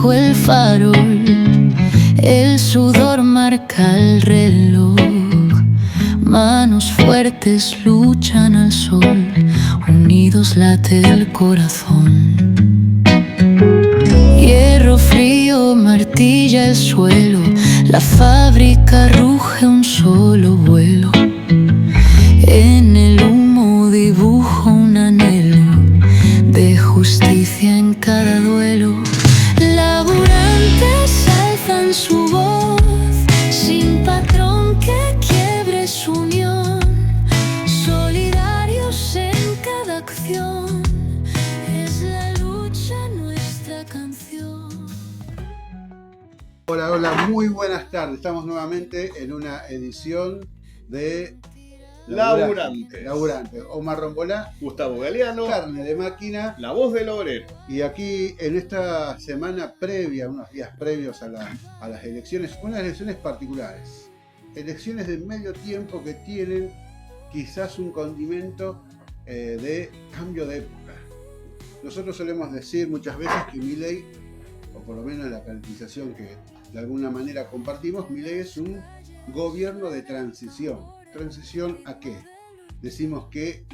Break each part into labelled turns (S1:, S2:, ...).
S1: bajo el farol, el sudor marca el reloj. Manos fuertes luchan al sol, unidos late el corazón. Hierro frío martilla el suelo, la fábrica ruge un solo vuelo. En el humo dibujo un anhelo de justicia en cada duelo. Laburantes alzan su voz, sin patrón que quiebre su unión, solidarios en cada acción, es la lucha nuestra canción.
S2: Hola, hola, muy buenas tardes. Estamos nuevamente en una edición de Laburantes. Omar Rombolá,
S3: Gustavo Galeano,
S2: Carne de Máquina,
S3: la voz del obrero.
S2: y aquí en esta semana previa, unos días previos a las elecciones, unas elecciones particulares, elecciones de medio tiempo que tienen quizás un condimento de cambio de época. Nosotros solemos decir muchas veces que Milei, o por lo menos la caracterización que de alguna manera compartimos, Milei es un gobierno de transición. ¿Transición a qué? Decimos que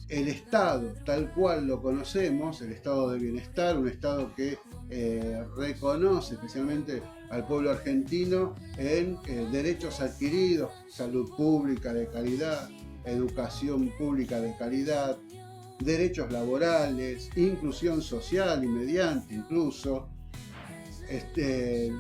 S2: el Estado tal cual lo conocemos, el estado de bienestar, un Estado que reconoce especialmente al pueblo argentino en derechos adquiridos, salud pública de calidad, educación pública de calidad, derechos laborales, inclusión social y mediante incluso.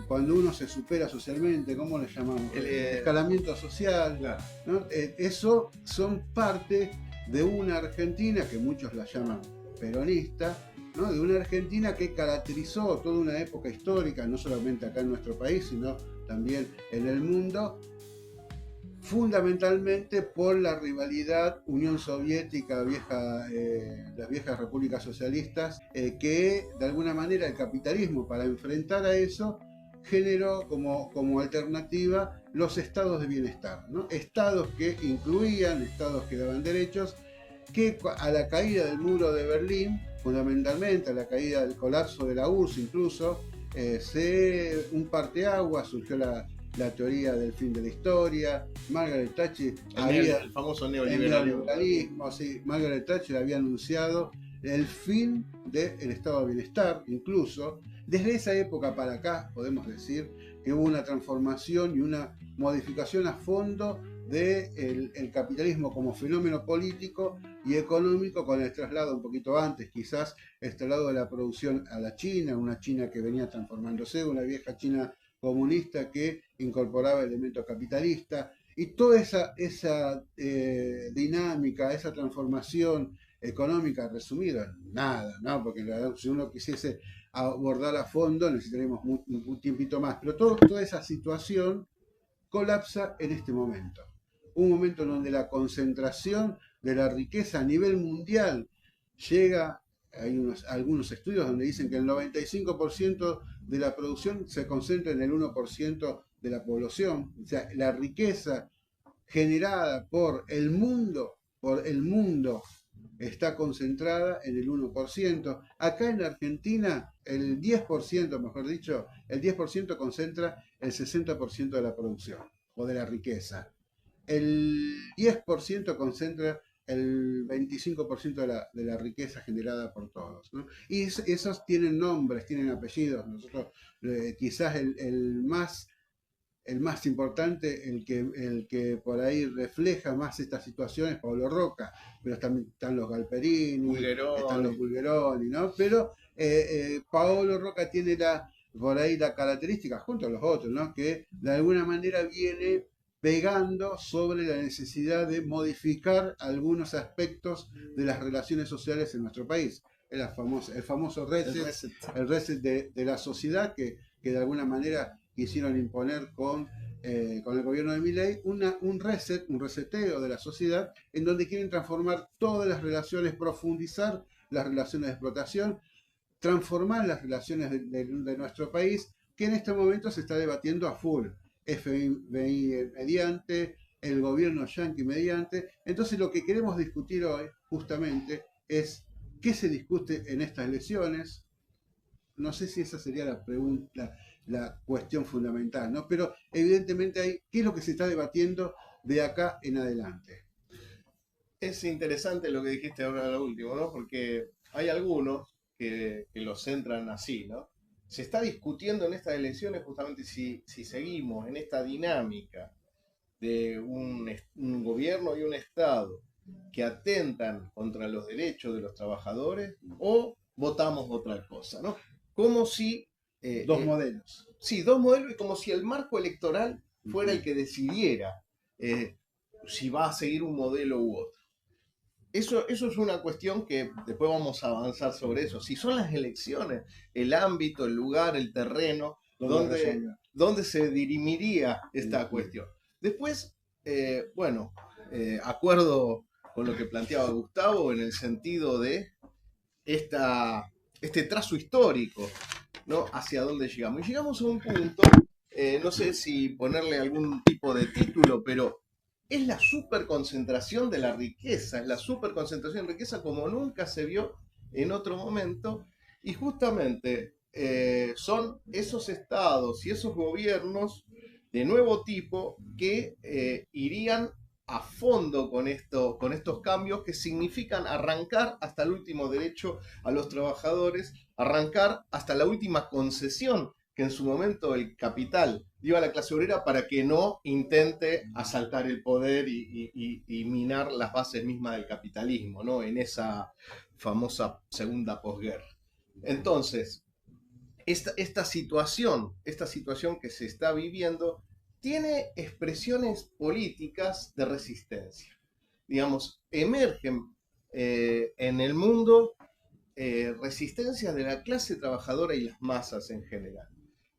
S2: Cuando uno se supera socialmente, ¿cómo le llamamos? Escalamiento social,
S3: Claro.
S2: ¿no? Eso son parte de una Argentina que muchos la llaman peronista, ¿no? De una Argentina que caracterizó toda una época histórica, no solamente acá en nuestro país, sino también en el mundo, fundamentalmente por la rivalidad Unión Soviética, las viejas repúblicas socialistas, que de alguna manera el capitalismo, para enfrentar a eso, generó como alternativa los estados de bienestar, ¿no? Estados que incluían, estados que daban derechos, que a la caída del muro de Berlín, fundamentalmente a la caída del colapso de la URSS incluso, un parteaguas, surgió la teoría del fin de la historia. Margaret Thatcher
S3: El famoso neoliberalismo.
S2: Sí, Margaret Thatcher había anunciado el fin del estado de bienestar. Incluso desde esa época para acá podemos decir que hubo una transformación y una modificación a fondo del capitalismo como fenómeno político y económico, con el traslado un poquito antes, quizás el traslado de la producción a la China, una China que venía transformándose, una vieja China comunista que incorporaba elementos capitalistas, y toda esa dinámica, esa transformación económica, resumida en nada, ¿no? Porque si uno quisiese abordar a fondo necesitaríamos un tiempito más, pero toda esa situación colapsa en este momento. Un momento en donde la concentración de la riqueza a nivel mundial llega. Hay algunos estudios donde dicen que el 95% de la producción se concentra en el 1% de la población. O sea, la riqueza generada por el mundo está concentrada en el 1%. Acá en Argentina, el 10%, mejor dicho, el 10% concentra el 60% de la producción o de la riqueza. El 10% concentra el 25% de la riqueza generada por todos, ¿no? Y esos tienen nombres, tienen apellidos. Nosotros, quizás el más importante, el que por ahí refleja más estas situaciones, Pablo Roca, pero también están los Galperini, están los Bulgeroni, ¿no? Pero Pablo Roca tiene por ahí la característica, junto a los otros, ¿no? Que de alguna manera viene pegando sobre la necesidad de modificar algunos aspectos de las relaciones sociales en nuestro país. El famoso reset de la sociedad que de alguna manera quisieron imponer con el gobierno de Milei, un reseteo de la sociedad en donde quieren transformar todas las relaciones, profundizar las relaciones de explotación, transformar las relaciones de nuestro país, que en este momento se está debatiendo a full. FMI mediante, el gobierno yanqui mediante. Entonces lo que queremos discutir hoy justamente es qué se discute en estas elecciones, no sé si esa sería la pregunta, la cuestión fundamental, ¿no? Pero evidentemente hay, ¿qué es lo que se está debatiendo de acá en adelante?
S3: Es interesante lo que dijiste ahora lo último, ¿no? Porque hay algunos que lo centran así, ¿no? Se está discutiendo en estas elecciones justamente si seguimos en esta dinámica de un gobierno y un Estado que atentan contra los derechos de los trabajadores o votamos otra cosa, ¿no? Como si...
S2: Dos modelos.
S3: sí, dos modelos y como si el marco electoral fuera el que decidiera si va a seguir un modelo u otro. Eso es una cuestión que después vamos a avanzar sobre eso. Si son las elecciones, el ámbito, el lugar, el terreno, donde se dirimiría esta cuestión. Después, bueno, acuerdo con lo que planteaba Gustavo en el sentido de este trazo histórico, ¿no? Hacia dónde llegamos. Y llegamos a un punto, no sé si ponerle algún tipo de título, pero es la superconcentración de la riqueza, es la superconcentración de riqueza como nunca se vio en otro momento, y justamente son esos estados y esos gobiernos de nuevo tipo que irían a fondo con estos cambios que significan arrancar hasta el último derecho a los trabajadores, arrancar hasta la última concesión que en su momento el capital dio a la clase obrera para que no intente asaltar el poder y minar las bases mismas del capitalismo, ¿no? En esa famosa segunda posguerra. Entonces, esta situación que se está viviendo tiene expresiones políticas de resistencia. Digamos, emergen en el mundo resistencias de la clase trabajadora y las masas en general.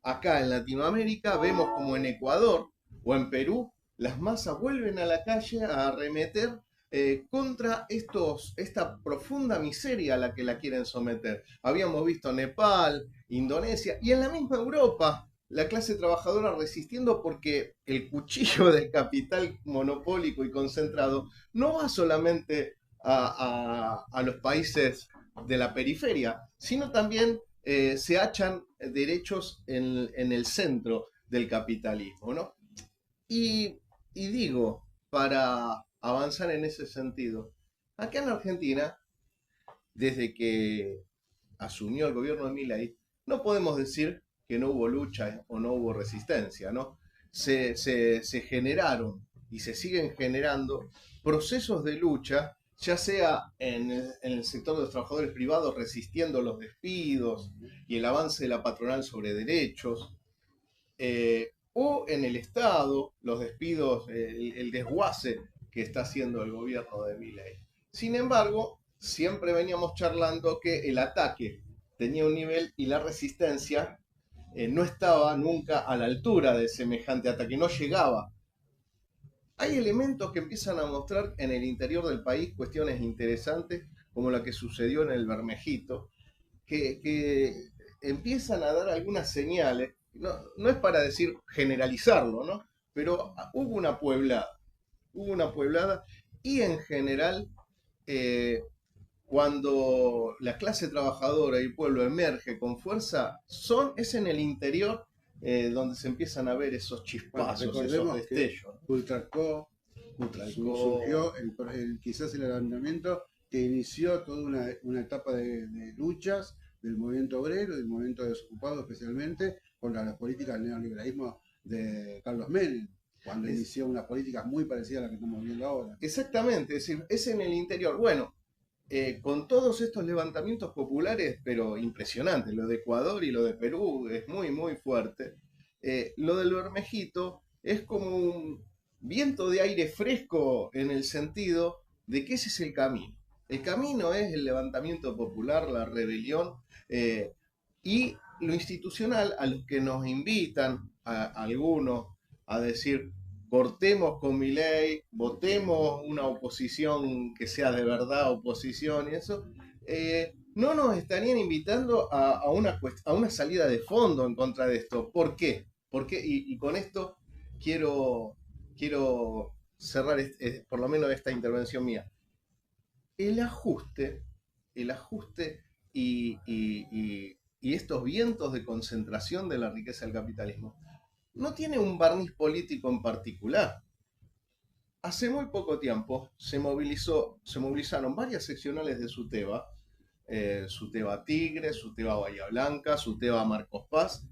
S3: Acá en Latinoamérica vemos como en Ecuador o en Perú las masas vuelven a la calle a arremeter contra esta profunda miseria a la que la quieren someter. Habíamos visto Nepal, Indonesia y en la misma Europa la clase trabajadora resistiendo porque el cuchillo del capital monopólico y concentrado no va solamente a los países de la periferia, sino también se hachan derechos en el centro del capitalismo, ¿no? Y digo, para avanzar en ese sentido, acá en Argentina, desde que asumió el gobierno de Milei, no podemos decir que no hubo lucha o no hubo resistencia, ¿no? Se generaron y se siguen generando procesos de lucha, ya sea en el sector de los trabajadores privados resistiendo los despidos y el avance de la patronal sobre derechos, o en el Estado, los despidos, el desguace que está haciendo el gobierno de Milei. Sin embargo, siempre veníamos charlando que el ataque tenía un nivel y la resistencia no estaba nunca a la altura de semejante ataque, no llegaba. Hay elementos que empiezan a mostrar en el interior del país cuestiones interesantes, como la que sucedió en el Bermejito, que empiezan a dar algunas señales. No es para decir generalizarlo, ¿no? Pero hubo una pueblada y en general cuando la clase trabajadora y el pueblo emerge con fuerza, es en el interior donde se empiezan a ver esos chispazos,
S2: bueno,
S3: esos destellos.
S2: Ultracó surgió quizás el levantamiento que inició toda una etapa de luchas del movimiento obrero, del movimiento desocupados especialmente, contra las políticas del neoliberalismo de Carlos Menem, cuando inició una política muy parecida a la que estamos viendo ahora.
S3: Exactamente, es decir, es en el interior. Bueno, con todos estos levantamientos populares, pero impresionantes, lo de Ecuador y lo de Perú es muy, muy fuerte. Lo del Bermejito es como un viento de aire fresco en el sentido de que ese es el camino. El camino es el levantamiento popular, la rebelión y lo institucional a los que nos invitan a algunos a decir cortemos con Milei, votemos una oposición que sea de verdad oposición y eso, no nos estarían invitando a una salida de fondo en contra de esto. ¿Por qué? Y con esto quiero cerrar por lo menos esta intervención mía. El ajuste y y estos vientos de concentración de la riqueza del capitalismo no tiene un barniz político en particular. Hace muy poco tiempo se movilizaron varias seccionales de SUTEBA Tigre, SUTEBA Bahía Blanca, SUTEBA Marcos Paz,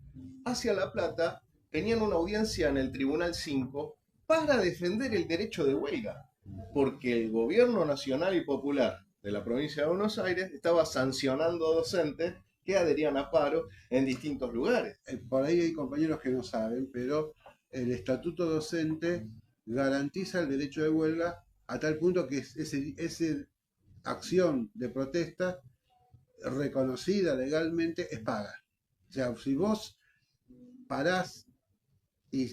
S3: hacia La Plata. Tenían una audiencia en el Tribunal 5 para defender el derecho de huelga, porque el gobierno nacional y popular de la provincia de Buenos Aires estaba sancionando docentes que adherían a paro en distintos lugares.
S2: Por ahí hay compañeros que no saben, pero el estatuto docente garantiza el derecho de huelga a tal punto que esa acción de protesta reconocida legalmente es paga. O sea, si vos parás y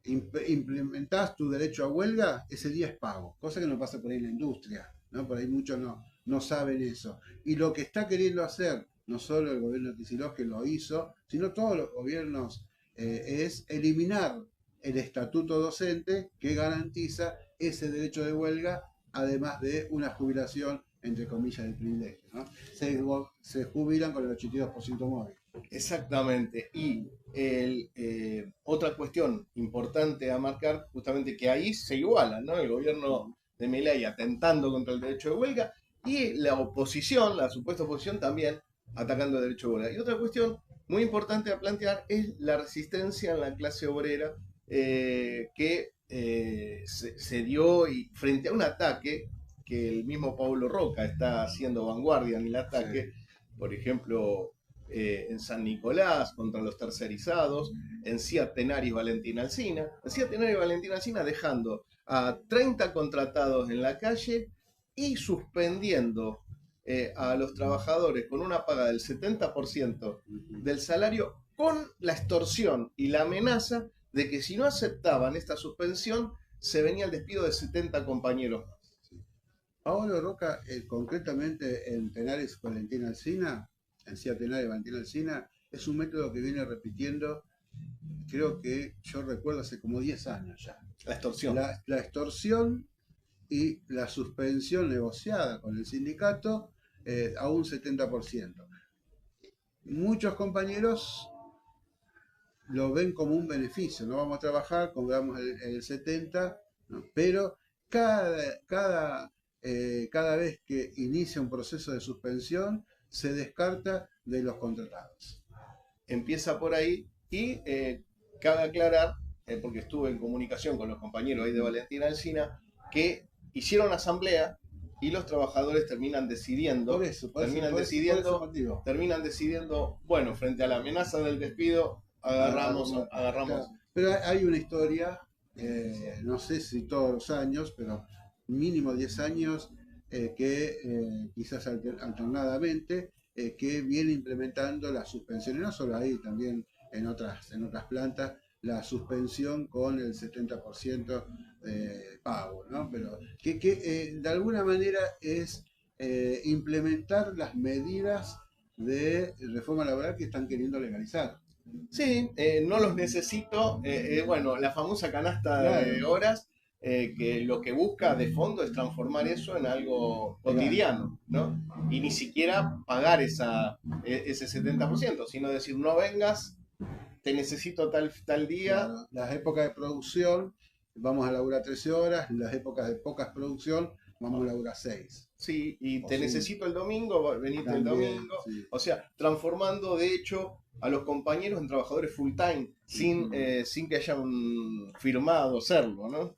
S2: implementás tu derecho a huelga, ese día es pago, cosa que no pasa por ahí en la industria, ¿no? Por ahí muchos no saben eso. Y lo que está queriendo hacer, no solo el gobierno de Kicillof, que lo hizo, sino todos los gobiernos, es eliminar el estatuto docente que garantiza ese derecho de huelga, además de una jubilación, entre comillas, de privilegio, ¿no? Se jubilan con el 82% móvil.
S3: Exactamente. Y otra cuestión importante a marcar, justamente que ahí se igualan, ¿no? El gobierno de Milei atentando contra el derecho de huelga y la oposición, la supuesta oposición también atacando el derecho de huelga. Y otra cuestión muy importante a plantear es la resistencia en la clase obrera que se dio y frente a un ataque que el mismo Pablo Roca está haciendo vanguardia en el ataque, sí. Por ejemplo, en San Nicolás contra los tercerizados, en Cia Tenaris Valentín Alsina. En Cia Tenaris Valentín Alsina dejando a 30 contratados en la calle y suspendiendo a los trabajadores con una paga del 70% del salario, con la extorsión y la amenaza de que si no aceptaban esta suspensión se venía el despido de 70 compañeros.
S2: Pablo Roca, concretamente en Tenaris Valentín Alsina, en Cia Tenaris Valentín Alsina, es un método que viene repitiendo, creo que yo recuerdo hace como 10 años ya.
S3: La extorsión.
S2: La extorsión y la suspensión negociada con el sindicato a un 70%. Muchos compañeros lo ven como un beneficio, no vamos a trabajar, cobramos el 70%, ¿no? Pero cada vez que inicia un proceso de suspensión, se descarta de los contratados.
S3: Empieza por ahí y cabe aclarar, porque estuve en comunicación con los compañeros ahí de Valentín Alsina, que hicieron asamblea y los trabajadores terminan decidiendo, terminan decidiendo, bueno, frente a la amenaza del despido, agarramos.
S2: Claro. Pero hay una historia, no sé si todos los años, pero mínimo 10 años, que quizás alternadamente, que viene implementando la suspensión, y no solo ahí, también en otras plantas, la suspensión con el 70% de pago, ¿no? Pero que de alguna manera es implementar las medidas de reforma laboral que están queriendo legalizar.
S3: Sí, no los necesito, bueno, la famosa canasta de horas, que lo que busca de fondo es transformar eso en algo cotidiano, ¿no? Y ni siquiera pagar ese 70%, sino decir, no vengas, te necesito tal día.
S2: Claro. Las épocas de producción, vamos a laburar 13 horas, las épocas de pocas producción, vamos a laburar 6.
S3: Sí, y te necesito el domingo, venite el domingo. Sí. O sea, transformando de hecho a los compañeros en trabajadores full time, sin que hayan firmado serlo, ¿no?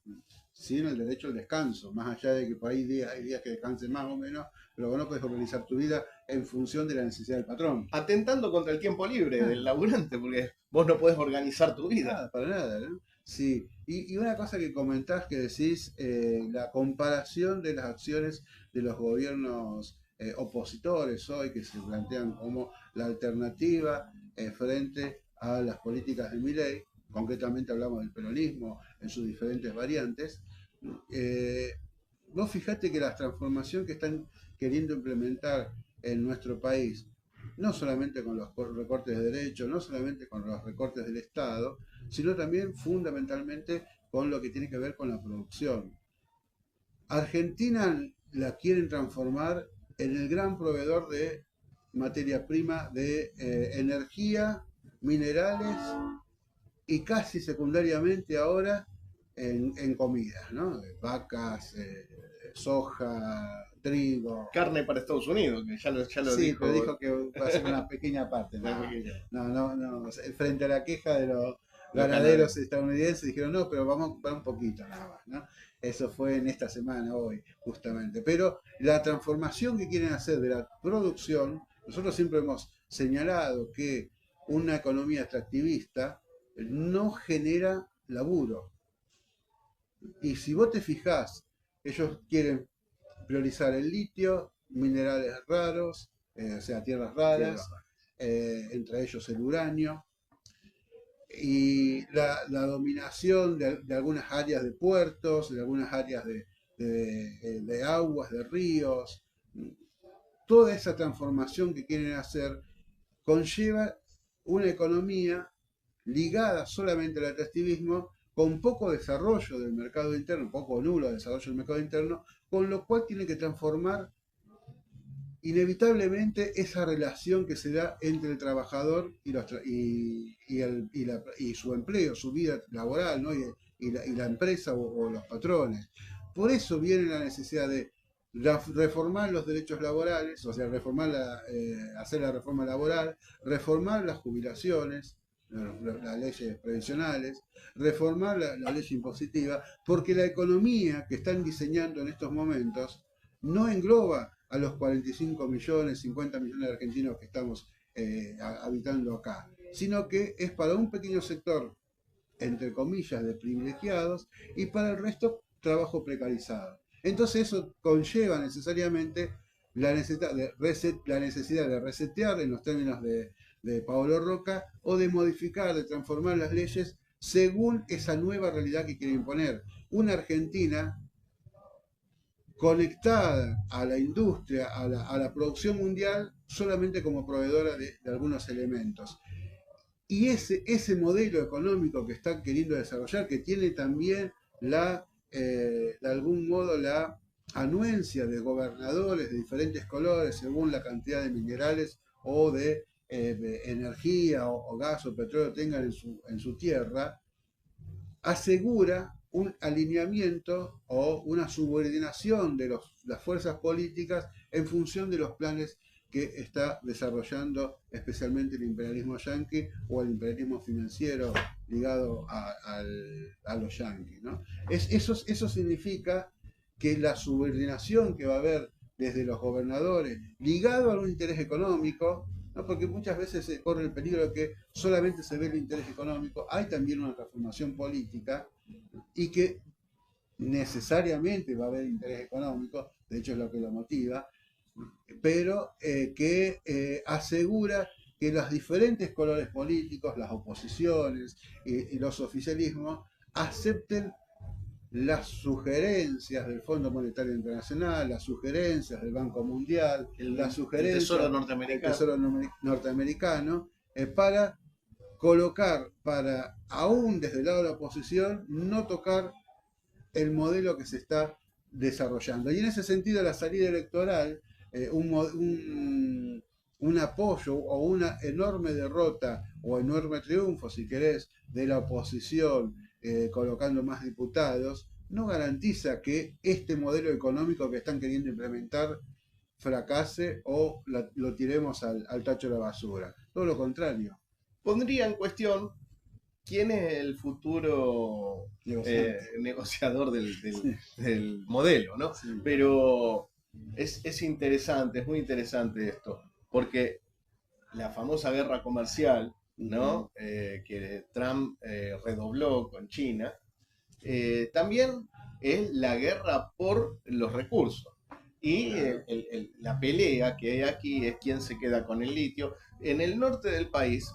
S2: Sin el derecho al descanso, más allá de que por ahí hay días que descansen más o menos, pero vos no podés organizar tu vida en función de la necesidad del patrón.
S3: Atentando contra el tiempo libre del laburante, porque vos no podés organizar tu vida.
S2: Nada, para nada, ¿no? Sí, y una cosa que comentás, que decís, la comparación de las acciones de los gobiernos opositores hoy, que se plantean como la alternativa frente a las políticas de Milei, concretamente hablamos del peronismo en sus diferentes variantes. Vos fijate que la transformación que están queriendo implementar en nuestro país, no solamente con los recortes de derechos, no solamente con los recortes del Estado, sino también fundamentalmente con lo que tiene que ver con la producción. Argentina la quieren transformar en el gran proveedor de materia prima de energía, minerales y casi secundariamente ahora en comidas, ¿no? Vacas, soja, trigo.
S3: Carne para Estados Unidos, que ya lo
S2: Sí,
S3: dijo.
S2: pero dijo que va a ser una pequeña parte.
S3: Una
S2: No,
S3: pequeña.
S2: no. Frente a la queja de los
S3: Los
S2: ganaderos estadounidenses, dijeron, no, pero vamos a comprar un poquito nada más, ¿no? Eso fue en esta semana, hoy, justamente. Pero la transformación que quieren hacer de la producción, nosotros siempre hemos señalado que una economía extractivista no genera laburo. Y si vos te fijás, ellos quieren priorizar el litio, minerales raros, o sea, tierras raras, entre ellos el uranio, y la dominación de algunas áreas de puertos, de algunas áreas de aguas, de ríos. Toda esa transformación que quieren hacer conlleva una economía ligada solamente al atractivismo, con poco desarrollo del mercado interno, poco nulo desarrollo del mercado interno, con lo cual tiene que transformar inevitablemente esa relación que se da entre el trabajador y su empleo, su vida laboral, ¿no? y la empresa o los patrones. Por eso viene la necesidad de reformar los derechos laborales, o sea, hacer la reforma laboral, reformar las jubilaciones, las leyes previsionales, reformar la ley impositiva, porque la economía que están diseñando en estos momentos no engloba a los 45 millones, 50 millones de argentinos que estamos habitando acá, sino que es para un pequeño sector, entre comillas, de privilegiados, y para el resto trabajo precarizado. Entonces eso conlleva necesariamente la necesidad de resetear, en los términos de Paolo Roca, o de modificar, de transformar las leyes según esa nueva realidad que quiere imponer. Una Argentina conectada a la industria, a la producción mundial, solamente como proveedora de algunos elementos. Y ese modelo económico que están queriendo desarrollar, que tiene también de algún modo la anuencia de gobernadores de diferentes colores según la cantidad de minerales o de energía o gas o petróleo tengan en su tierra, asegura un alineamiento o una subordinación de las fuerzas políticas en función de los planes que está desarrollando especialmente el imperialismo yanqui o el imperialismo financiero ligado a los yanquis, ¿no? Eso significa que la subordinación que va a haber desde los gobernadores ligado a un interés económico, ¿no? Porque muchas veces se corre el peligro de que solamente se ve el interés económico, hay también una transformación política y que necesariamente va a haber interés económico, de hecho es lo que lo motiva, pero que asegura que los diferentes colores políticos, las oposiciones y los oficialismos acepten las sugerencias del Fondo Monetario Internacional, las sugerencias del Banco Mundial, las sugerencias
S3: del
S2: Tesoro Norteamericano, para colocar, aún desde el lado de la oposición, no tocar el modelo que se está desarrollando. Y en ese sentido, la salida electoral, un apoyo o una enorme derrota o enorme triunfo, si querés, de la oposición, colocando más diputados, no garantiza que este modelo económico que están queriendo implementar fracase o lo tiremos al tacho de la basura. Todo lo contrario.
S3: Pondría en cuestión quién es el futuro negociador del modelo, ¿no?
S2: Sí.
S3: Pero es interesante, es muy interesante esto, porque la famosa guerra comercial, ¿no? Que Trump redobló con China, también es la guerra por los recursos. Y la pelea que hay aquí es quién se queda con el litio. En el norte del país,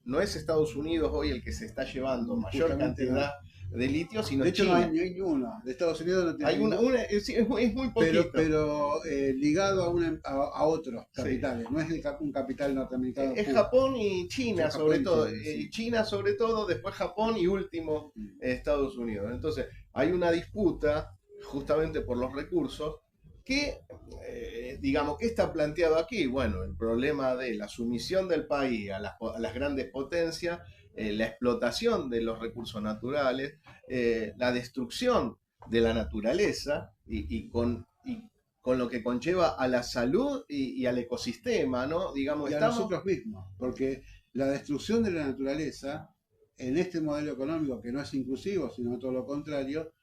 S3: no es Estados Unidos hoy el que se está llevando mayor cantidad de litio, sino
S2: de hecho
S3: China.
S2: no hay uno. De Estados Unidos no tiene
S3: Hay es muy poquito.
S2: pero ligado a otros capitales, sí. No es un capital norteamericano.
S3: Es puro. Japón y China, sobre todo. Sí. China sobre todo, después Japón y último Estados Unidos. Entonces hay una disputa justamente por los recursos que, digamos, ¿qué está planteado aquí? Bueno, el problema de la sumisión del país a las grandes potencias, la explotación de los recursos naturales, la destrucción de la naturaleza y con lo que conlleva a la salud y al ecosistema, ¿no? Digamos,
S2: Y a
S3: estamos...
S2: nosotros mismos, porque la destrucción de la naturaleza, en este modelo económico que no es inclusivo, sino todo lo contrario,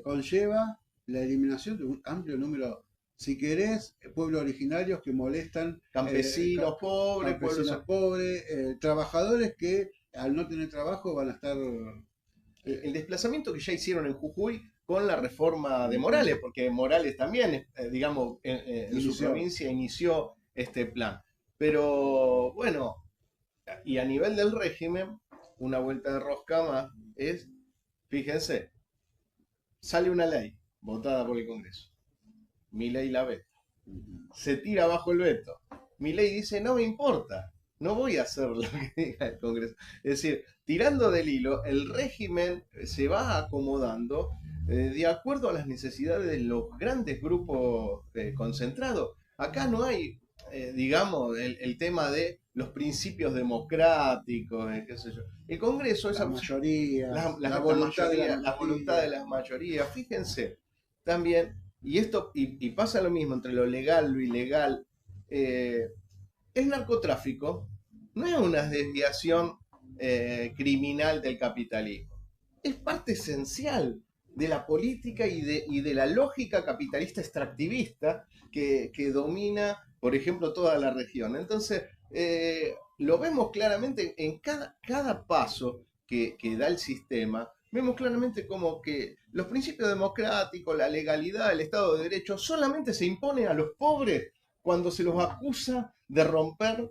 S2: conlleva la eliminación de un amplio número, si querés, pueblos originarios que molestan,
S3: Campesinos pobres,
S2: campesinos pobres, trabajadores que al no tener trabajo van a estar...
S3: el desplazamiento que ya hicieron en Jujuy con la reforma de Morales, porque Morales también, digamos, en su provincia inició este plan. Pero bueno, y a nivel del régimen, una vuelta de rosca más es, fíjense, sale una ley votada por el Congreso. Milei la veta. Se tira abajo el veto. Milei dice, no me importa, no voy a hacer lo que diga el Congreso. Es decir, tirando del hilo, el régimen se va acomodando de acuerdo a las necesidades de los grandes grupos concentrados. Acá no hay, digamos, el tema de los principios democráticos, qué sé yo. El Congreso es
S2: la mayoría, la voluntad de la
S3: la voluntad de las mayorías. Fíjense, también, y pasa lo mismo entre lo legal, lo ilegal. El narcotráfico no es una desviación criminal del capitalismo. Es parte esencial de la política y de la lógica capitalista extractivista que domina, por ejemplo, toda la región. Entonces, lo vemos claramente en cada paso que da el sistema. Vemos claramente como que los principios democráticos, la legalidad, el Estado de Derecho solamente se imponen a los pobres cuando se los acusa de romper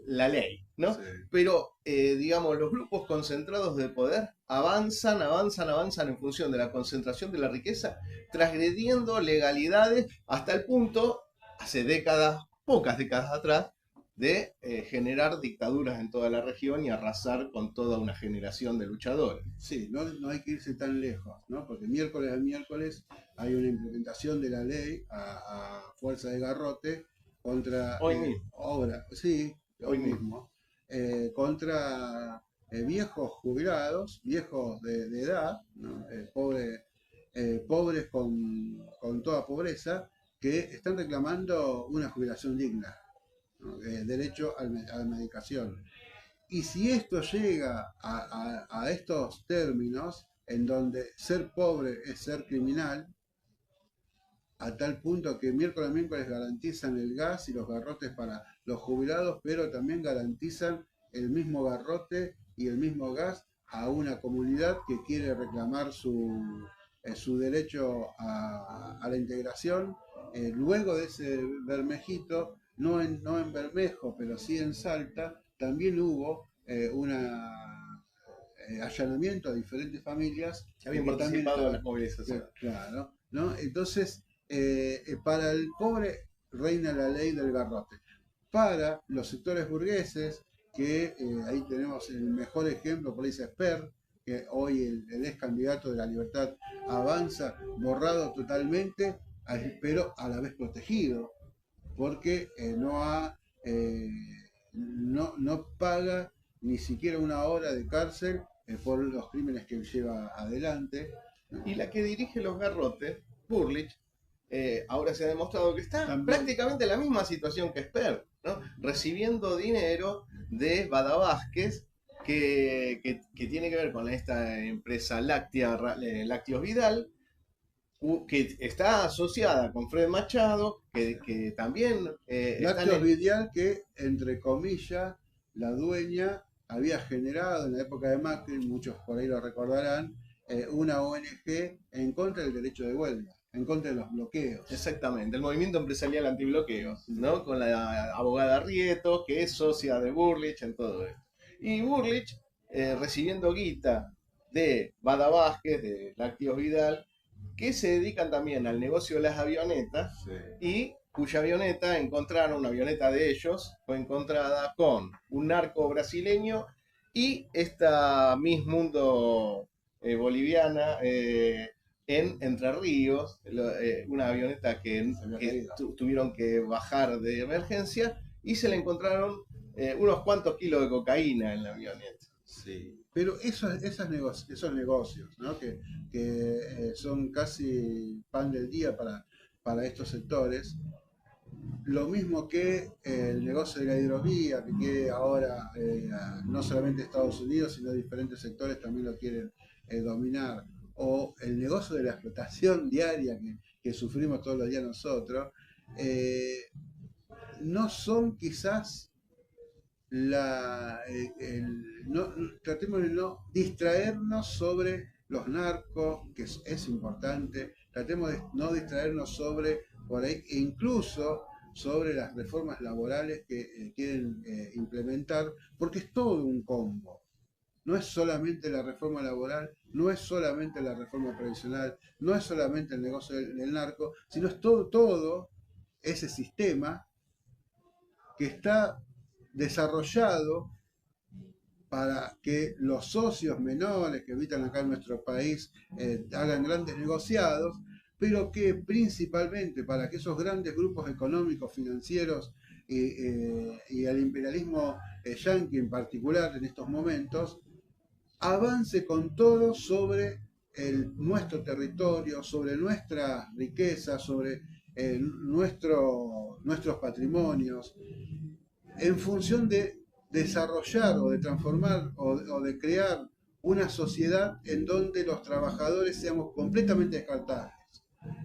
S3: la ley, ¿no?
S2: Sí.
S3: Pero, digamos, los grupos concentrados de poder avanzan en función de la concentración de la riqueza, transgrediendo legalidades hasta el punto, hace décadas, pocas décadas atrás, de generar dictaduras en toda la región y arrasar con toda una generación de luchadores.
S2: Sí, no hay que irse tan lejos, ¿no? Porque miércoles a miércoles hay una implementación de la ley a fuerza de garrote contra
S3: Hoy mismo.
S2: obra, sí, hoy mismo, contra viejos jubilados, viejos de edad, ¿no? Pobres con toda pobreza, que están reclamando una jubilación digna, ¿no? Derecho a la medicación. Y si esto llega a estos términos, en donde ser pobre es ser criminal, a tal punto que miércoles a miércoles garantizan el gas y los garrotes para los jubilados, pero también garantizan el mismo garrote y el mismo gas a una comunidad que quiere reclamar su derecho a la integración. Luego de ese Bermejito, no en Bermejo, pero sí en Salta, también hubo allanamiento a diferentes familias
S3: Que habían
S2: que también
S3: participado en
S2: estaban,
S3: las movilizaciones.
S2: claro, ¿no? Entonces, para el pobre reina la ley del garrote. Para los sectores burgueses, que ahí tenemos el mejor ejemplo, por ahí Esper, que hoy el ex candidato de la Libertad Avanza, borrado totalmente, pero a la vez protegido, porque no paga ni siquiera una hora de cárcel por los crímenes que lleva adelante.
S3: Y la que dirige los garrotes, Burlich, ahora se ha demostrado que está
S2: También.
S3: prácticamente en la misma situación que Esper, ¿no? Recibiendo dinero de Bada Vázquez, que tiene que ver con esta empresa láctea, Lácteos Vidal, que está asociada con Fred Machado, que también
S2: Lácteos Vidal, que entre comillas la dueña había generado en la época de Macri, muchos por ahí lo recordarán, una ONG en contra del derecho de huelga, en contra de los bloqueos.
S3: Exactamente, el movimiento empresarial antibloqueo, ¿no? Con la abogada Rieto, que es socia de Burlich en todo esto. Y Burlich, recibiendo guita de Bada Vázquez, de Lácteos Vidal, que se dedican también al negocio de las avionetas,
S2: Sí.
S3: y cuya avioneta una avioneta de ellos, fue encontrada con un narco brasileño y esta Miss Mundo boliviana, en Entre Ríos, una avioneta que tuvieron que bajar de emergencia y se le encontraron unos cuantos kilos de cocaína en la avioneta.
S2: Sí. Pero esos negocios, ¿no? que son casi pan del día para estos sectores, lo mismo que el negocio de la hidrovía, que quiere ahora no solamente Estados Unidos, sino diferentes sectores también lo quieren dominar, o el negocio de la explotación diaria que sufrimos todos los días nosotros, eh, no son quizás tratemos de no distraernos sobre los narcos, que es importante, tratemos de no distraernos sobre, por ahí, e incluso sobre las reformas laborales que quieren implementar, porque es todo un combo. No es solamente la reforma laboral, no es solamente la reforma previsional, no es solamente el negocio del narco, sino es todo ese sistema que está desarrollado para que los socios menores que habitan acá en nuestro país hagan grandes negociados, pero que principalmente para que esos grandes grupos económicos, financieros y el imperialismo yanqui en particular en estos momentos, avance con todo sobre nuestro territorio, sobre nuestra riqueza, sobre nuestros patrimonios, en función de desarrollar o de transformar o de crear una sociedad en donde los trabajadores seamos completamente descartables.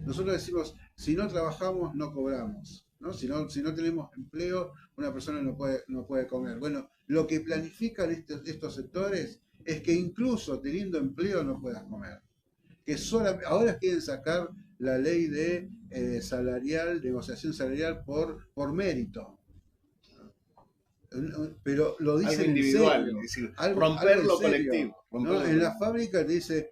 S2: Nosotros decimos, si no trabajamos, no cobramos, ¿no? Si no tenemos empleo, una persona no puede comer. Bueno, lo que planifican estos sectores es que incluso teniendo empleo no puedas comer. Ahora quieren sacar la ley de negociación salarial por mérito. Pero lo dicen
S3: algo individual,
S2: en serio,
S3: es decir,
S2: algo
S3: romper lo
S2: en serio,
S3: colectivo.
S2: ¿no? En la fábrica te dice,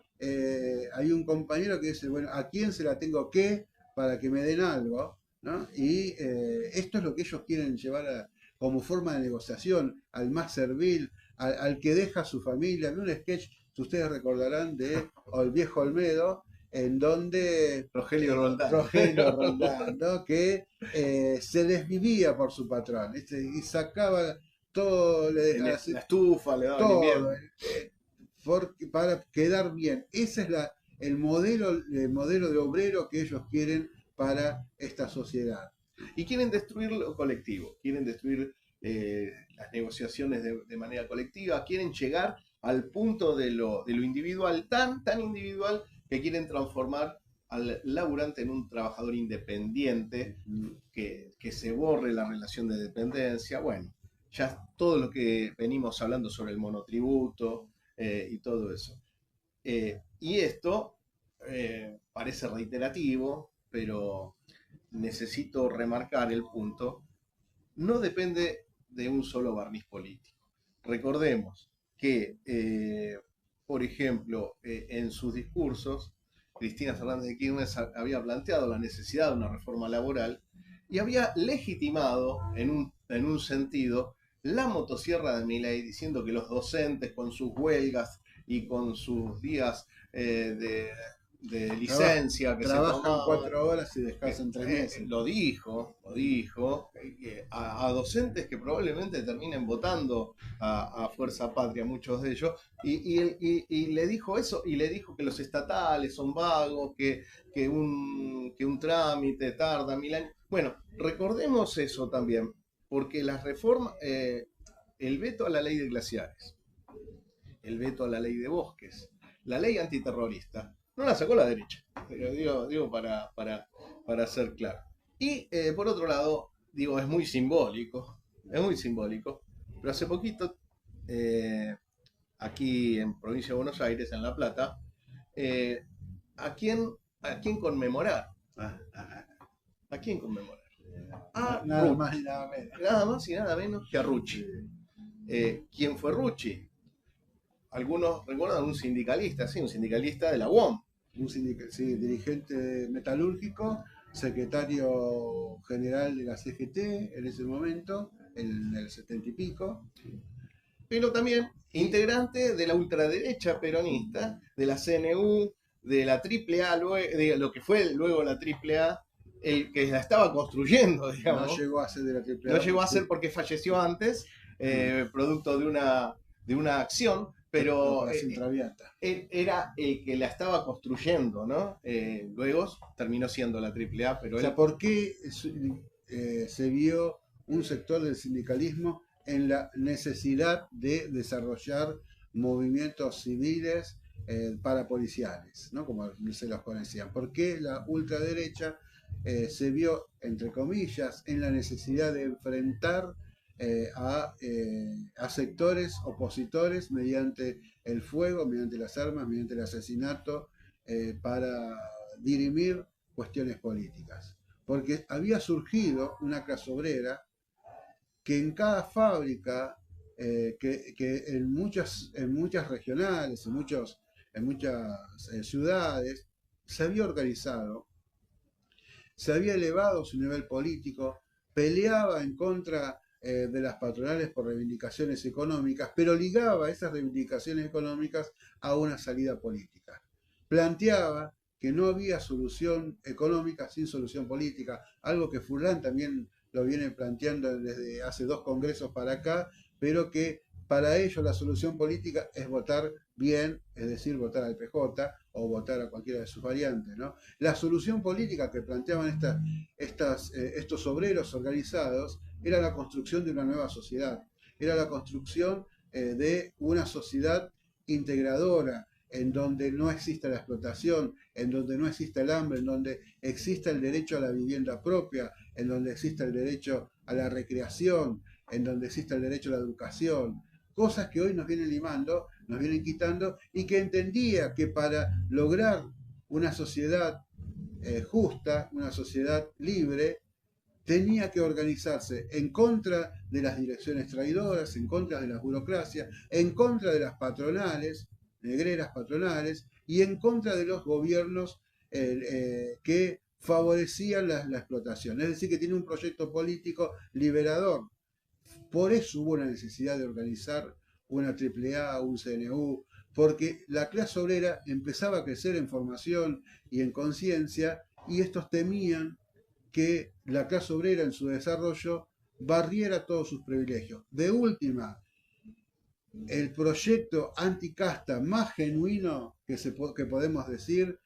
S2: hay un compañero que dice, bueno, ¿a quién se la tengo que para que me den algo? ¿No? Y esto es lo que ellos quieren llevar como forma de negociación al más servil, al que deja a su familia. Había un sketch, si ustedes recordarán, de El Viejo Olmedo, en donde
S3: Rogelio
S2: Roldán, ¿no? Que se desvivía por su patrón, y sacaba todo, le dejaba
S3: la
S2: así,
S3: estufa, le daban
S2: todo,
S3: invierno.
S2: para quedar bien. Ese es el modelo de obrero que ellos quieren para esta sociedad.
S3: Y quieren destruir lo colectivo, quieren destruir las negociaciones de manera colectiva, quieren llegar al punto de lo individual, tan individual, que quieren transformar al laburante en un trabajador independiente, que se borre la relación de dependencia. Bueno, ya todo lo que venimos hablando sobre el monotributo y todo eso. Y esto parece reiterativo, pero necesito remarcar el punto, no depende de un solo barniz político. Recordemos que, por ejemplo, en sus discursos, Cristina Fernández de Kirchner había planteado la necesidad de una reforma laboral y había legitimado en un sentido la motosierra de Milei, diciendo que los docentes con sus huelgas y con sus días de licencia que
S2: trabajan
S3: se tomaban,
S2: 4 horas y descansan 3 meses.
S3: Lo dijo, a docentes que probablemente terminen votando a Fuerza Patria, muchos de ellos, y le dijo eso, y le dijo que los estatales son vagos, que un trámite tarda 1000 años. Bueno, recordemos eso también, porque las reformas, el veto a la ley de glaciares, el veto a la ley de bosques, la ley antiterrorista, no la sacó la derecha, pero digo para ser claro. Y por otro lado, digo, es muy simbólico, pero hace poquito, aquí en Provincia de Buenos Aires, en La Plata, ¿a quién conmemorar? ¿A quién conmemorar?
S2: Nada más y nada menos.
S3: Nada más y nada menos que a Rucci. ¿Quién fue Rucci? Algunos recuerdan un sindicalista, sí, un sindicalista de la UOM.
S2: Sí, dirigente metalúrgico, secretario general de la CGT en ese momento, en el 70 y pico.
S3: Pero también integrante de la ultraderecha peronista, de la CNU, de la AAA, de lo que fue luego la AAA, el que la estaba construyendo, digamos.
S2: No llegó a ser de la AAA.
S3: No llegó a ser porque falleció antes, producto de una acción, pero
S2: Operación Traviata.
S3: él era el que la estaba construyendo, ¿no? Luego terminó siendo la AAA, pero
S2: O sea, ¿por qué se vio un sector del sindicalismo en la necesidad de desarrollar movimientos civiles parapoliciales, ¿no? Como se los conocían? ¿Por qué la ultraderecha se vio, entre comillas, en la necesidad de enfrentar a sectores opositores mediante el fuego, mediante las armas, mediante el asesinato, para dirimir cuestiones políticas? Porque había surgido una clase obrera que en cada fábrica, que en muchas regionales, en muchas ciudades, se había organizado, se había elevado su nivel político, peleaba en contra de las patronales por reivindicaciones económicas, pero ligaba esas reivindicaciones económicas a una salida política. Planteaba que no había solución económica sin solución política, algo que Furlan también lo viene planteando desde hace 2 congresos para acá, pero que para ellos la solución política es votar bien, es decir, votar al PJ o votar a cualquiera de sus variantes, ¿no? La solución política que planteaban estos obreros organizados era la construcción de una nueva sociedad, era la construcción de una sociedad integradora, en donde no exista la explotación, en donde no exista el hambre, en donde exista el derecho a la vivienda propia, en donde exista el derecho a la recreación, en donde exista el derecho a la educación, cosas que hoy nos vienen limando, nos vienen quitando, y que entendía que para lograr una sociedad justa, una sociedad libre, tenía que organizarse en contra de las direcciones traidoras, en contra de las burocracias, en contra de las patronales, negreras patronales, y en contra de los gobiernos que favorecían la explotación. Es decir, que tiene un proyecto político liberador. Por eso hubo una necesidad de organizar una AAA, un CNU, porque la clase obrera empezaba a crecer en formación y en conciencia, y estos temían que la clase obrera en su desarrollo barriera todos sus privilegios. De última, el proyecto anticasta más genuino que podemos decir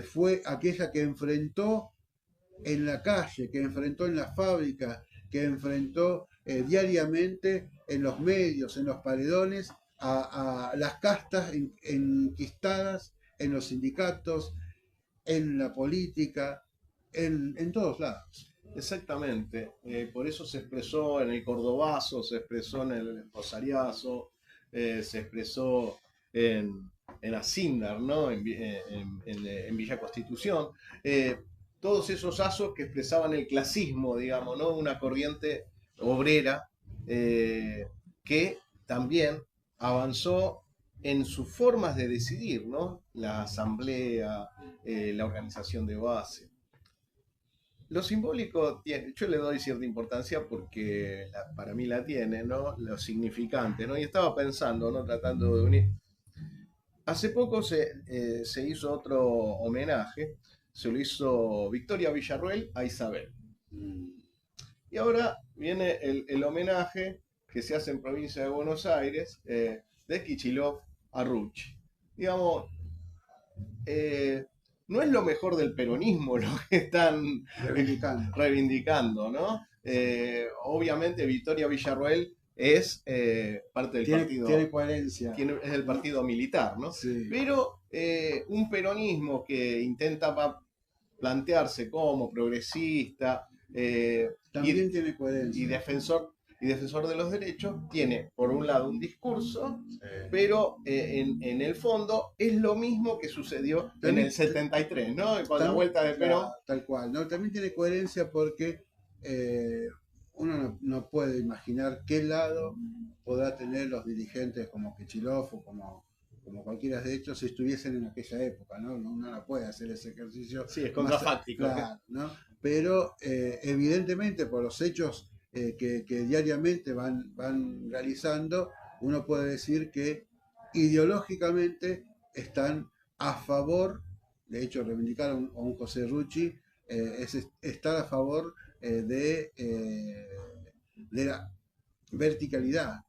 S2: fue aquella que enfrentó en la calle, que enfrentó en las fábricas, que enfrentó diariamente en los medios, en los paredones, a las castas enquistadas en los sindicatos, en la política, en todos lados.
S3: Exactamente, por eso se expresó en el Cordobazo, se expresó en el Rosariazo, se expresó en Asindar, ¿no? En Villa Constitución. Todos esos asos que expresaban el clasismo, digamos, ¿no? Una corriente obrera que también avanzó en sus formas de decidir, ¿no? La asamblea, la organización de base. Lo simbólico, yo le doy cierta importancia porque para mí la tiene, ¿no? Lo significante, ¿no? Y estaba pensando, ¿no? Tratando de unir. Hace poco se hizo otro homenaje, se lo hizo Victoria Villarroel a Isabel. Y ahora viene el homenaje que se hace en provincia de Buenos Aires de Kichilov a Ruch. Digamos, no es lo mejor del peronismo lo que están reivindicando, ¿no? Obviamente Victoria Villarroel es parte del partido.
S2: Tiene coherencia.
S3: Es del partido militar, ¿no?
S2: Sí.
S3: Pero un peronismo que intenta plantearse como progresista
S2: también tiene coherencia.
S3: Y defensor de los derechos, tiene por un lado un discurso, pero en el fondo es lo mismo que sucedió también, en el 73, ¿no? Con la vuelta de Perón.
S2: Tal cual, ¿no? También tiene coherencia porque uno no puede imaginar qué lado podrá tener los dirigentes como Kichilov o como cualquiera de ellos si estuviesen en aquella época, ¿no? Uno no puede hacer ese ejercicio.
S3: Sí, es contrafáctico.
S2: Claro, ¿no? Pero evidentemente por los hechos que diariamente van realizando, uno puede decir que ideológicamente están a favor de hecho reivindicaron a un José Rucci, es estar a favor de la verticalidad,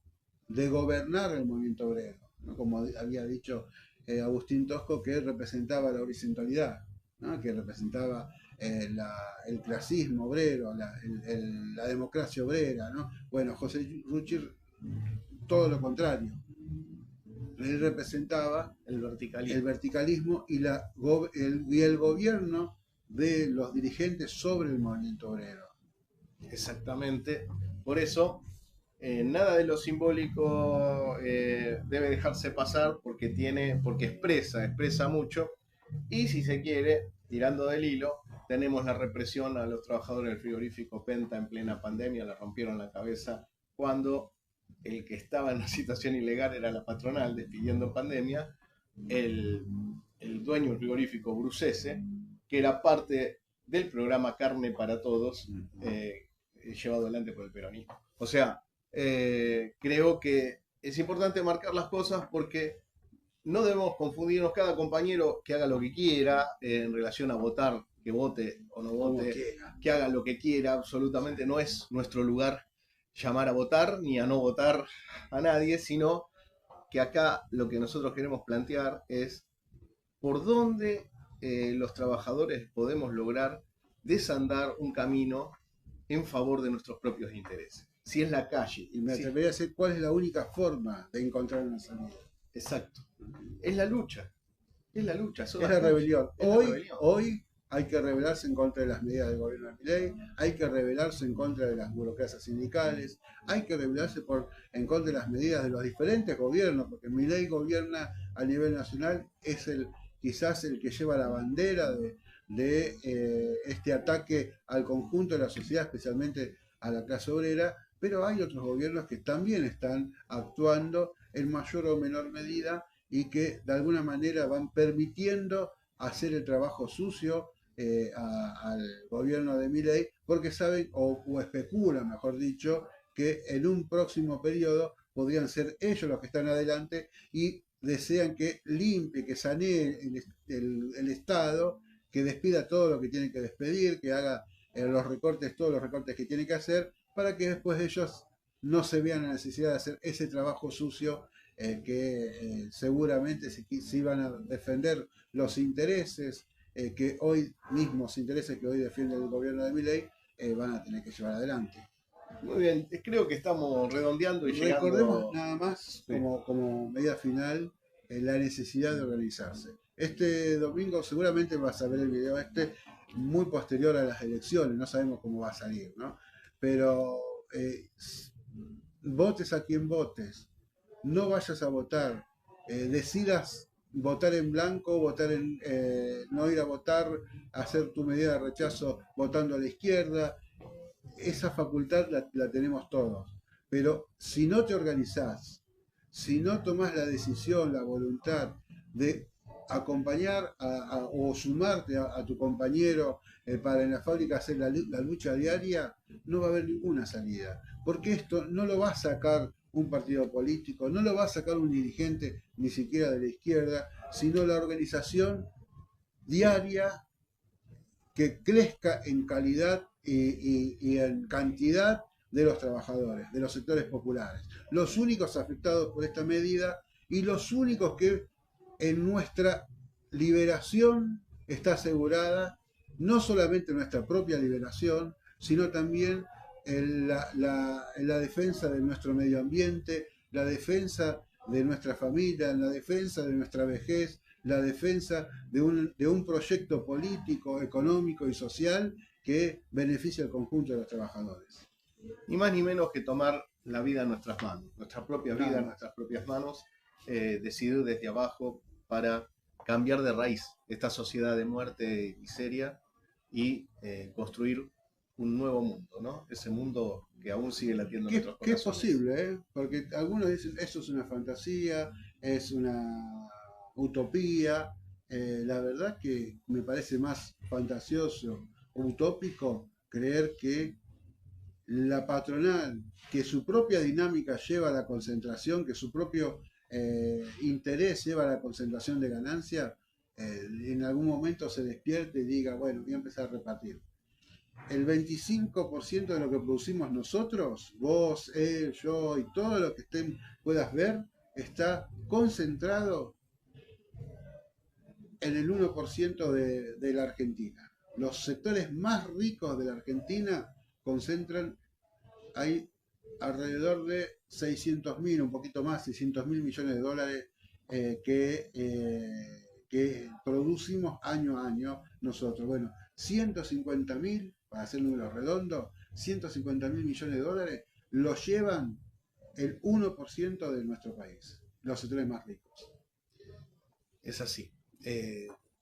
S2: de gobernar el movimiento obrero, ¿no? Como había dicho Agustín Tosco, que representaba la horizontalidad, ¿no? Que representaba el clasismo obrero, la democracia obrera, ¿no? Bueno, José Rucci, todo lo contrario. Él representaba
S3: El
S2: el
S3: verticalismo.
S2: verticalismo y el gobierno de los dirigentes sobre el movimiento obrero.
S3: Exactamente. Por eso, nada de lo simbólico debe dejarse pasar porque expresa mucho. Y si se quiere, tirando del hilo, tenemos la represión a los trabajadores del frigorífico Penta en plena pandemia, le rompieron la cabeza cuando el que estaba en una situación ilegal era la patronal, despidiendo en pandemia, el, el dueño del frigorífico Brucese, que era parte del programa Carne para Todos, llevado adelante por el peronismo. O sea, creo que es importante marcar las cosas porque no debemos confundirnos. Cada compañero que haga lo que quiera en relación a votar, que vote o no vote, que haga lo que quiera, absolutamente no es nuestro lugar llamar a votar ni a no votar a nadie, sino que acá lo que nosotros queremos plantear es por dónde los trabajadores podemos lograr desandar un camino en favor de nuestros propios intereses. Si es la calle.
S2: Y me
S3: si...
S2: atrevería a decir cuál es la única forma de encontrar una salida.
S3: Exacto. Es la lucha. Es la lucha.
S2: Es la rebelión.
S3: Rebelión.
S2: Hoy hay que rebelarse en contra de las medidas del gobierno de Milei, hay que rebelarse en contra de las burocracias sindicales, hay que rebelarse en contra de las medidas de los diferentes gobiernos, porque Milei gobierna a nivel nacional, es quizás el que lleva la bandera de este ataque al conjunto de la sociedad, especialmente a la clase obrera, pero hay otros gobiernos que también están actuando en mayor o menor medida y que de alguna manera van permitiendo hacer el trabajo sucio al gobierno de Milei, porque saben o especulan, mejor dicho, que en un próximo periodo podrían ser ellos los que están adelante y desean que limpie, que sanee el Estado, que despida todo lo que tiene que despedir, que haga todos los recortes que tiene que hacer, para que después ellos no se vean la necesidad de hacer ese trabajo sucio que seguramente si iban a defender los intereses que hoy mismos intereses que hoy defiende el gobierno de Milei van a tener que llevar adelante.
S3: Muy bien, creo que estamos redondeando y llegando.
S2: Recordemos nada más como medida final la necesidad de organizarse. Este domingo seguramente vas a ver el video muy posterior a las elecciones, no sabemos cómo va a salir, ¿no? Pero votes a quien votes, no vayas a votar, decidas votar en blanco, no ir a votar, hacer tu medida de rechazo votando a la izquierda. Esa facultad la tenemos todos. Pero si no te organizás, si no tomás la decisión, la voluntad de acompañar o sumarte a tu compañero para en la fábrica hacer la lucha diaria, no va a haber ninguna salida. Porque esto no lo va a sacar un partido político, no lo va a sacar un dirigente ni siquiera de la izquierda, sino la organización diaria que crezca en calidad y en cantidad de los trabajadores, de los sectores populares. Los únicos afectados por esta medida y los únicos que en nuestra liberación está asegurada, no solamente nuestra propia liberación, sino también en la defensa de nuestro medio ambiente, la defensa de nuestra familia, la defensa de nuestra vejez, la defensa de un proyecto político, económico y social que beneficie al conjunto de los trabajadores.
S3: Ni más ni menos que tomar la vida en nuestras manos, nuestra propia vida en nuestras propias manos, decidir desde abajo para cambiar de raíz esta sociedad de muerte y miseria y construir un nuevo mundo, ¿no? Ese mundo que aún sigue latiendo en nuestros corazones.
S2: Que es posible, porque algunos dicen esto es una fantasía, es una utopía. La verdad que me parece más fantasioso, utópico, creer que la patronal, que su propia dinámica lleva a la concentración, que su propio interés lleva a la concentración de ganancia, en algún momento se despierte y diga, bueno, voy a empezar a repartir. El 25% de lo que producimos nosotros, vos, él, yo y todo lo que puedas ver, está concentrado en el 1% de la Argentina. Los sectores más ricos de la Argentina concentran ahí alrededor de 600.000, un poquito más, 600.000 millones de dólares que producimos año a año nosotros. Bueno, 150.000, para hacer números redondos, 150.000 millones de dólares los llevan el 1% de nuestro país, los sectores más ricos.
S3: Es así.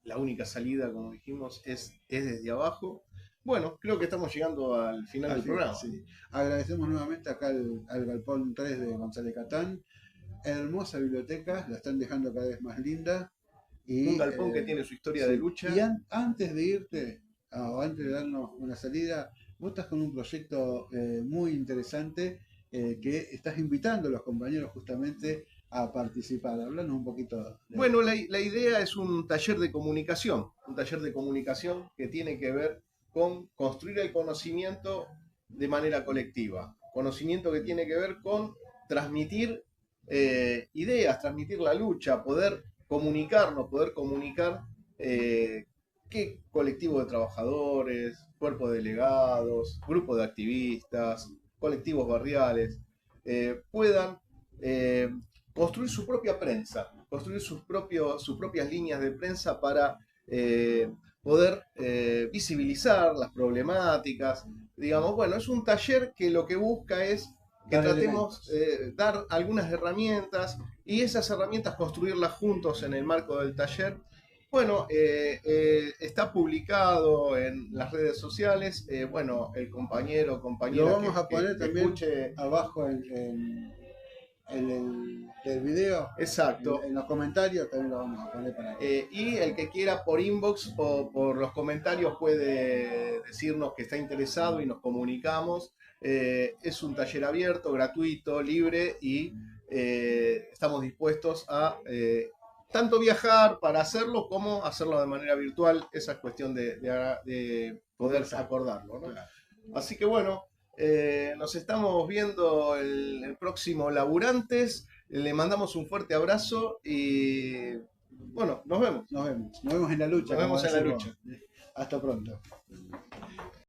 S3: La única salida, como dijimos, es desde abajo. Bueno, creo que estamos llegando al final del programa.
S2: Sí. Agradecemos nuevamente acá al Galpón 3 de González Catán. Hermosa biblioteca, la están dejando cada vez más linda. Y,
S3: un galpón que tiene su historia de lucha.
S2: Y antes de irte, o antes de darnos una salida, vos estás con un proyecto muy interesante que estás invitando a los compañeros justamente a participar. Hablanos un poquito.
S3: Bueno, la idea es un taller de comunicación que tiene que ver con construir el conocimiento de manera colectiva. Conocimiento que tiene que ver con transmitir ideas, transmitir la lucha, poder comunicarnos, poder comunicar qué colectivo de trabajadores, cuerpo de delegados, grupo de activistas, colectivos barriales puedan construir su propia prensa, construir sus propias líneas de prensa para poder visibilizar las problemáticas. Digamos, bueno, es un taller que lo que busca es que tratemos de dar algunas herramientas y esas herramientas construirlas juntos en el marco del taller. Bueno, está publicado en las redes sociales. Bueno, el compañera
S2: lo vamos a poner
S3: que
S2: también
S3: escuche
S2: abajo en el video.
S3: Exacto.
S2: En los comentarios también lo vamos a poner para
S3: y el que quiera por inbox o por los comentarios puede decirnos que está interesado y nos comunicamos. Es un taller abierto, gratuito, libre y estamos dispuestos a tanto viajar para hacerlo como hacerlo de manera virtual. Esa es cuestión de poder acordarlo, ¿no? Así que bueno, nos estamos viendo el próximo Laburantes. Le mandamos un fuerte abrazo y bueno, nos vemos.
S2: Nos vemos en la lucha.
S3: Nos vemos en la lucha.
S2: Hasta pronto.